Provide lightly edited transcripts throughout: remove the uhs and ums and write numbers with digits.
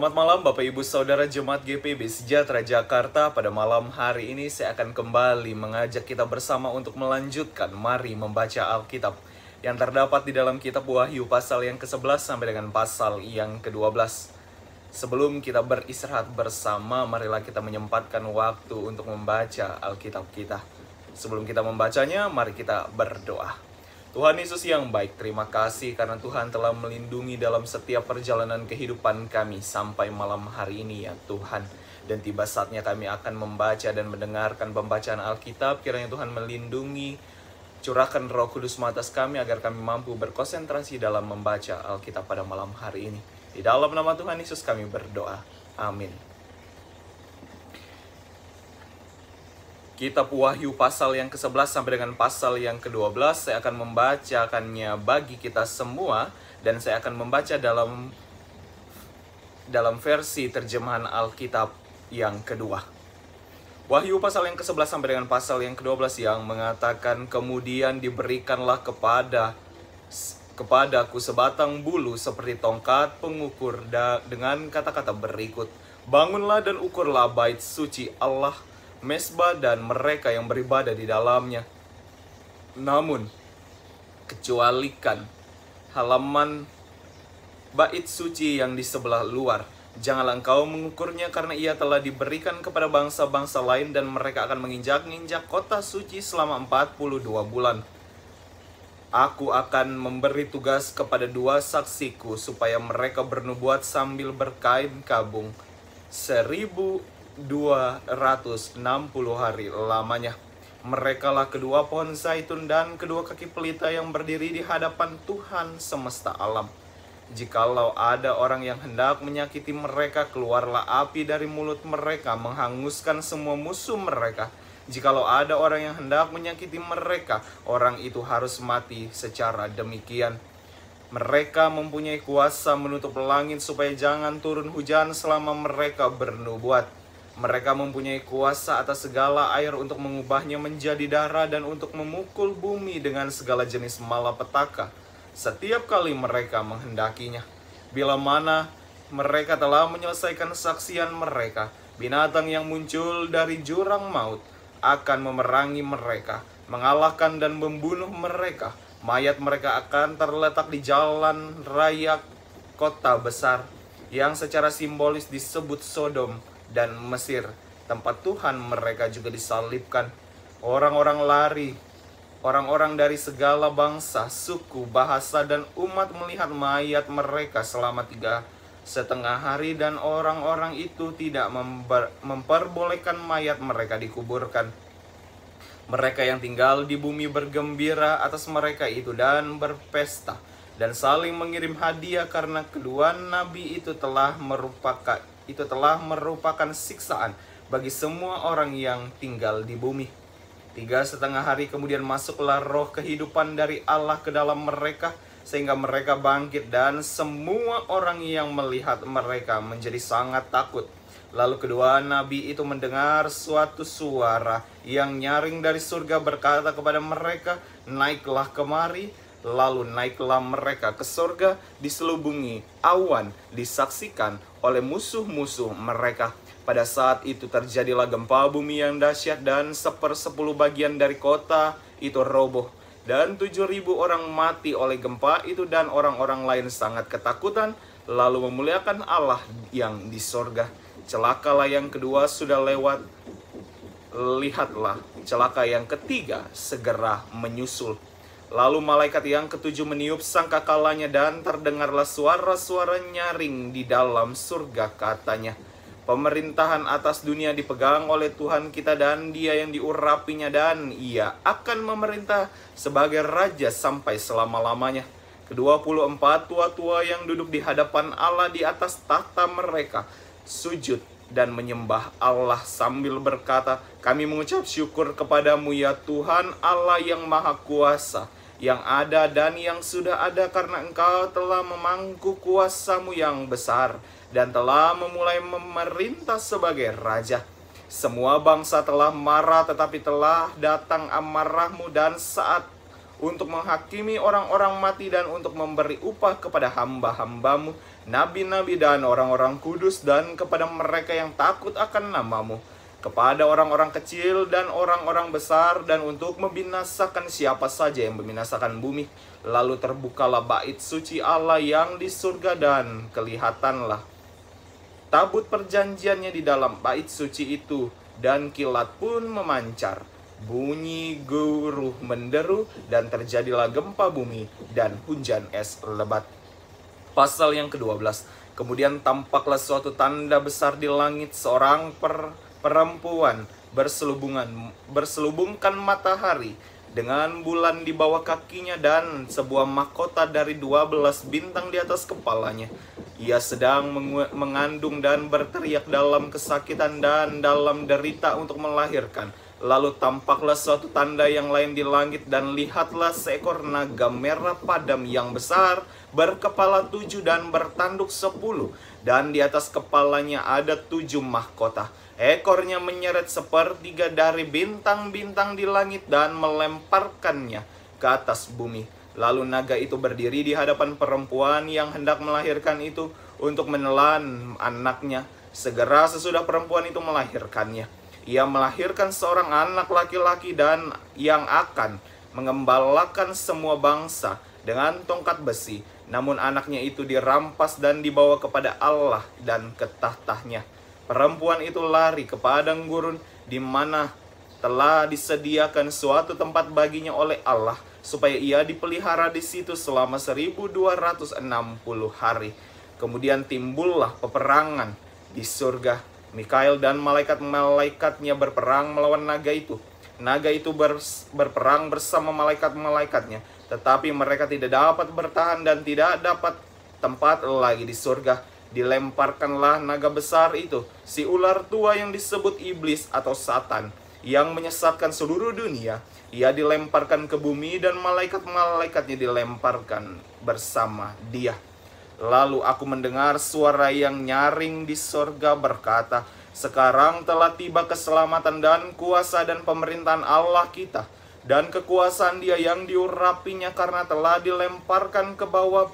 Selamat malam Bapak Ibu Saudara Jemaat GPIB Sejahtera Jakarta. Pada malam hari ini saya akan kembali mengajak kita bersama untuk melanjutkan mari membaca Alkitab yang terdapat di dalam kitab Wahyu pasal yang ke-11 sampai dengan pasal yang ke-12. Sebelum kita beristirahat bersama, marilah kita menyempatkan waktu untuk membaca Alkitab kita. Sebelum kita membacanya, mari kita berdoa. Tuhan Yesus yang baik, terima kasih karena Tuhan telah melindungi dalam setiap perjalanan kehidupan kami sampai malam hari ini ya Tuhan. Dan tiba saatnya kami akan membaca dan mendengarkan pembacaan Alkitab. Kiranya Tuhan melindungi, curahkan Roh Kudus atas kami agar kami mampu berkonsentrasi dalam membaca Alkitab pada malam hari ini. Di dalam nama Tuhan Yesus kami berdoa. Amin. Kitab Wahyu pasal yang ke-11 sampai dengan pasal yang ke-12 saya akan membacakannya bagi kita semua, dan saya akan membaca dalam versi terjemahan Alkitab yang kedua. Wahyu pasal yang ke-11 sampai dengan pasal yang ke-12 yang mengatakan, kemudian diberikanlah kepadaku sebatang bulu seperti tongkat pengukur dengan kata-kata berikut, bangunlah dan ukurlah bait suci Allah, mesbah dan mereka yang beribadah di dalamnya. Namun, kecualikan halaman bait suci yang di sebelah luar. Janganlah engkau mengukurnya, karena ia telah diberikan kepada bangsa-bangsa lain dan mereka akan menginjak-injak kota suci selama 42 bulan. Aku akan memberi tugas kepada 2 saksiku supaya mereka bernubuat sambil berkain kabung 1260 hari lamanya. Merekalah kedua pohon zaitun dan kedua kaki pelita yang berdiri di hadapan Tuhan semesta alam. Jikalau ada orang yang hendak menyakiti mereka, keluarlah api dari mulut mereka, menghanguskan semua musuh mereka. Jikalau ada orang yang hendak menyakiti mereka, orang itu harus mati secara demikian. Mereka mempunyai kuasa menutup langit supaya jangan turun hujan selama mereka bernubuat. Mereka mempunyai kuasa atas segala air untuk mengubahnya menjadi darah dan untuk memukul bumi dengan segala jenis malapetaka setiap kali mereka menghendakinya. Bila mana mereka telah menyelesaikan saksian mereka, binatang yang muncul dari jurang maut akan memerangi mereka, mengalahkan dan membunuh mereka. Mayat mereka akan terletak di jalan raya kota besar yang secara simbolis disebut Sodom dan Mesir, tempat Tuhan mereka juga disalibkan. Orang-orang dari segala bangsa, suku, bahasa, dan umat melihat mayat mereka selama 3,5 hari, dan orang-orang itu tidak memperbolehkan mayat mereka dikuburkan. Mereka yang tinggal di bumi bergembira atas mereka itu dan berpesta dan saling mengirim hadiah, karena kedua nabi itu telah merupakan siksaan bagi semua orang yang tinggal di bumi. 3,5 hari kemudian masuklah roh kehidupan dari Allah ke dalam mereka, sehingga mereka bangkit, dan semua orang yang melihat mereka menjadi sangat takut. Lalu kedua nabi itu mendengar suatu suara yang nyaring dari surga berkata kepada mereka, naiklah kemari. Lalu naiklah mereka ke surga, diselubungi awan, disaksikan oleh musuh-musuh mereka. Pada saat itu terjadilah gempa bumi yang dahsyat, dan 1/10 bagian dari kota itu roboh, dan 7.000 orang mati oleh gempa itu, dan orang-orang lain sangat ketakutan, lalu memuliakan Allah yang di sorga. Celakalah yang kedua sudah lewat, lihatlah celaka yang ketiga segera menyusul. Lalu malaikat yang ke-7 meniup sangkakalanya, dan terdengarlah suara-suara nyaring di dalam surga, katanya, pemerintahan atas dunia dipegang oleh Tuhan kita dan Dia yang diurapinya, dan Ia akan memerintah sebagai raja sampai selama-lamanya. Ke-24 tua-tua yang duduk di hadapan Allah di atas tahta mereka sujud dan menyembah Allah sambil berkata, kami mengucap syukur kepadamu ya Tuhan Allah yang Maha Kuasa, yang ada dan yang sudah ada, karena Engkau telah memangku kuasa-Mu yang besar dan telah memulai memerintah sebagai raja. Semua bangsa telah marah, tetapi telah datang amarah-Mu, dan saat untuk menghakimi orang-orang mati dan untuk memberi upah kepada hamba-hambamu, nabi-nabi dan orang-orang kudus, dan kepada mereka yang takut akan namamu, kepada orang-orang kecil dan orang-orang besar, dan untuk membinasakan siapa saja yang membinasakan bumi. Lalu terbukalah bait suci Allah yang di surga, dan kelihatanlah tabut perjanjiannya di dalam bait suci itu, dan kilat pun memancar. Bunyi guruh menderu, dan terjadilah gempa bumi dan hujan es lebat. Pasal yang ke-12. Kemudian tampaklah suatu tanda besar di langit, seorang perempuan berselubungkan matahari dengan bulan di bawah kakinya, dan sebuah mahkota dari 12 bintang di atas kepalanya. Ia sedang mengandung dan berteriak dalam kesakitan dan dalam derita untuk melahirkan. Lalu tampaklah suatu tanda yang lain di langit, dan lihatlah seekor naga merah padam yang besar, berkepala 7 dan bertanduk 10, dan di atas kepalanya ada 7 mahkota. Ekornya menyeret sepertiga dari bintang-bintang di langit dan melemparkannya ke atas bumi. Lalu naga itu berdiri di hadapan perempuan yang hendak melahirkan itu untuk menelan anaknya. Segera sesudah perempuan itu melahirkannya, ia melahirkan seorang anak laki-laki, dan yang akan mengembalakan semua bangsa dengan tongkat besi. Namun anaknya itu dirampas dan dibawa kepada Allah dan ke tahtanya. Perempuan itu lari ke padang gurun, di mana telah disediakan suatu tempat baginya oleh Allah, supaya ia dipelihara di situ selama 1260 hari. Kemudian timbullah peperangan di surga. Mikael dan malaikat-malaikatnya berperang melawan naga itu. Naga itu berperang bersama malaikat-malaikatnya, tetapi mereka tidak dapat bertahan dan tidak dapat tempat lagi di surga. Dilemparkanlah naga besar itu, si ular tua yang disebut iblis atau Satan, yang menyesatkan seluruh dunia. Ia dilemparkan ke bumi, dan malaikat-malaikatnya dilemparkan bersama dia. Lalu aku mendengar suara yang nyaring di sorga berkata, sekarang telah tiba keselamatan dan kuasa dan pemerintahan Allah kita, dan kekuasaan Dia yang diurapinya, karena telah dilemparkan ke bawah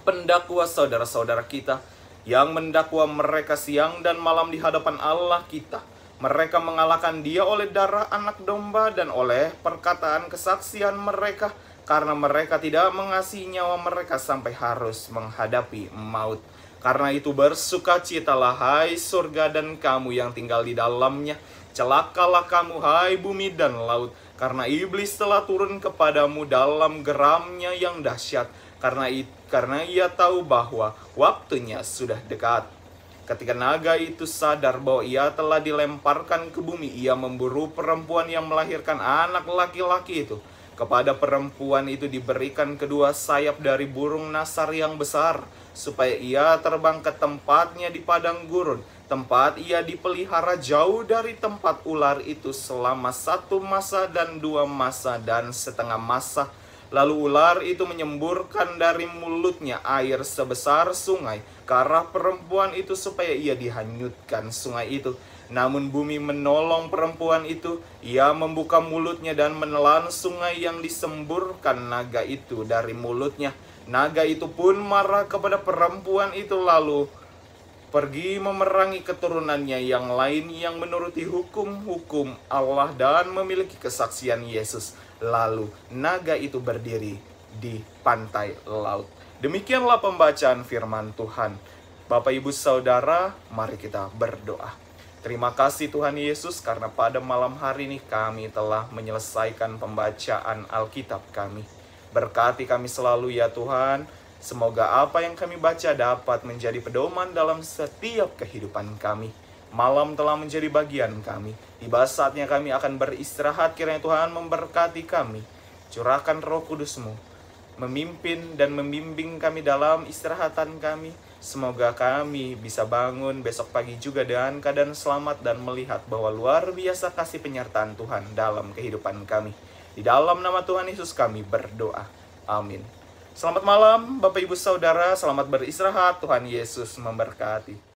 pendakwa saudara-saudara kita yang mendakwa mereka siang dan malam di hadapan Allah kita. Mereka mengalahkan Dia oleh darah anak domba dan oleh perkataan kesaksian mereka, karena mereka tidak mengasihi nyawa mereka sampai harus menghadapi maut. Karena itu bersukacitalah hai surga dan kamu yang tinggal di dalamnya. Celakalah kamu hai bumi dan laut, karena iblis telah turun kepadamu dalam geramnya yang dahsyat. Karena ia tahu bahwa waktunya sudah dekat. Ketika naga itu sadar bahwa ia telah dilemparkan ke bumi, ia memburu perempuan yang melahirkan anak laki-laki itu. Kepada perempuan itu diberikan kedua sayap dari burung nasar yang besar, supaya ia terbang ke tempatnya di padang gurun, tempat ia dipelihara jauh dari tempat ular itu selama 1 masa dan 2 masa dan setengah masa. Lalu ular itu menyemburkan dari mulutnya air sebesar sungai ke arah perempuan itu, supaya ia dihanyutkan sungai itu. Namun bumi menolong perempuan itu. Ia membuka mulutnya dan menelan sungai yang disemburkan naga itu dari mulutnya. Naga itu pun marah kepada perempuan itu, lalu pergi memerangi keturunannya yang lain yang menuruti hukum-hukum Allah dan memiliki kesaksian Yesus. Lalu naga itu berdiri di pantai laut. Demikianlah pembacaan firman Tuhan. Bapak, Ibu, Saudara, mari kita berdoa. Terima kasih Tuhan Yesus, karena pada malam hari ini kami telah menyelesaikan pembacaan Alkitab kami. Berkati kami selalu ya Tuhan. Semoga apa yang kami baca dapat menjadi pedoman dalam setiap kehidupan kami. Malam telah menjadi bagian kami. Tiba saatnya kami akan beristirahat. Kiranya Tuhan memberkati kami. Curahkan Roh Kudus-Mu, memimpin dan membimbing kami dalam istirahatan kami. Semoga kami bisa bangun besok pagi juga dengan keadaan selamat dan melihat bahwa luar biasa kasih penyertaan Tuhan dalam kehidupan kami. Di dalam nama Tuhan Yesus kami berdoa. Amin. Selamat malam Bapak Ibu Saudara, selamat beristirahat. Tuhan Yesus memberkati.